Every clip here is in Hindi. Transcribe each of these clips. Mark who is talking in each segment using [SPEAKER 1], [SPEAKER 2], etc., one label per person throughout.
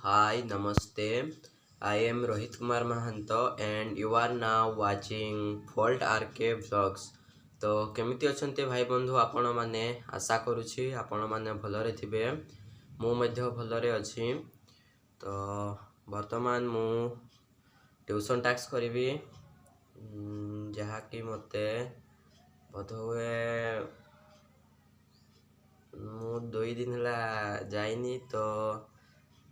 [SPEAKER 1] Hi, Namaste. I am Rohit Kumar Mahanto and you are now watching Fault RK Vlogs. तो केमिति अछंते भाई बंधु आपण माने आशा करूछि आपण माने भलरे थिबे मु मध्य भलरे अछि। तो वर्तमान मु ट्यूशन टास्क करिवि जहा कि मते बधुए मु 2 दिन हला जाइनी तो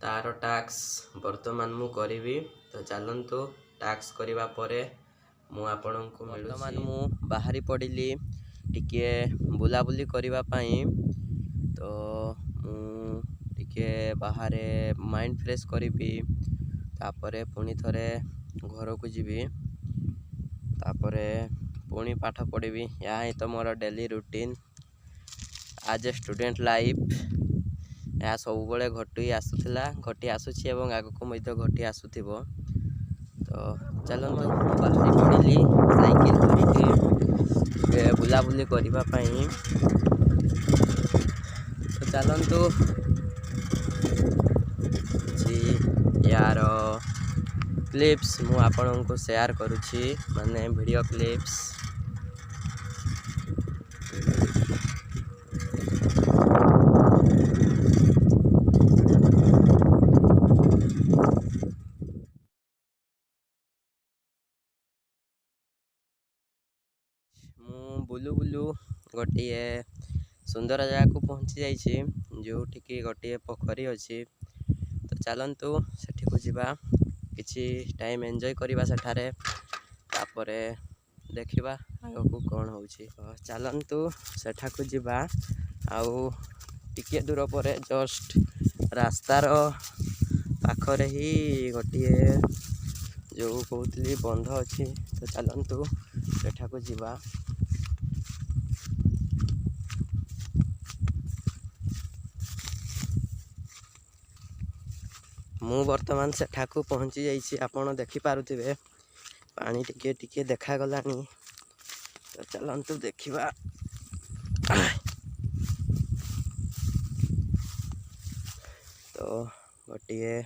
[SPEAKER 1] तार टाक्स वर्तमान मु करिवि। तो चलंतु टाक्स करिवा परे मु आपनकु मिलुछि। वर्तमान मु बाहरी पडिली टिके बुलाबुली करिवा पई। तो मु टिके बाहरे माइंड फ्रेश करिवि तापरे पुनी थरे घर को जिवि तापरे पुनी पाठ पढ़िबी। या ही तो मोर डेली रूटीन आज ए स्टूडेंट लाइफ या सब बड़े घटी आसूला घटी आसूची एवं आगक मध्य घटी आसुथिबो। तो चलंतु बाहरी पड़िली साइकिल धरिके बुलाबुली करबा पई। तो चलंतु यार क्लिप्स मु आपनको शेयर करूची माने वीडियो क्लिप्स। मु बुलू बुलू गोटे सुंदर जगह को पहुँची जाइए जो कि गोटे पोखरी अच्छी। तो चलंतु सेठी को जीवा किछि टाइम एंजॉय करवा सेठारे तापरे देखिबा आगो को कौन होउछि। चलंतु सेठा को जीवा आउ टिके दूर पर जस्ट रास्तार पाखरे ही गोटे जो कहतली बंध अच्छी। तो चलंतु सेठा को जीवा। मु वर्तमान सेठाकू पहुँची जाइए आपण देखि पारुथिबे पानी टिके टिके देखा गलानी। तो चलंतु देखिबा। तो गोटे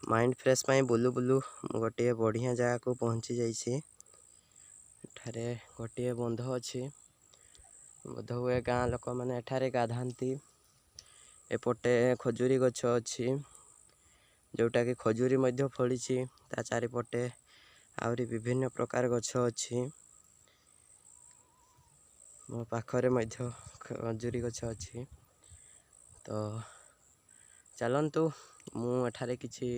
[SPEAKER 1] माइंड फ्रेश पाई बुलू बुलू गोटे बढ़िया जगह को पहुँची जाइए। एठारे गोटे बंध अच्छी बोध हुए गाँ लोक मैंने एठारे गाधांती। एपटे खजूरी गछ अच्छी जोटा कि खजूरी मध्य फड़ी ता चारिपटे आहरी विभिन्न प्रकार गछ अच्छी। मो पाखरे मध्य खजूरी गछ अच्छी। तो चलंतु मु एठारे किछि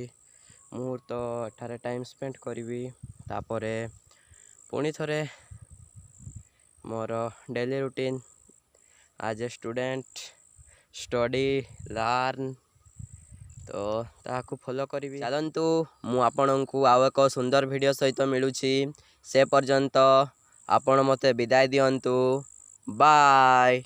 [SPEAKER 1] मुहूर्त एठारे टाइम स्पेंड करी तापरे पुणी थरे मोर डेली रूटीन आज ए स्टूडेंट स्टडी लर्न तो ताकू फॉलो करी। चलंतु मु आपनकु आउ एक सुंदर वीडियो सहित मिलुछि से पर्यंत आपण मते विदाय दियंतु। बाय।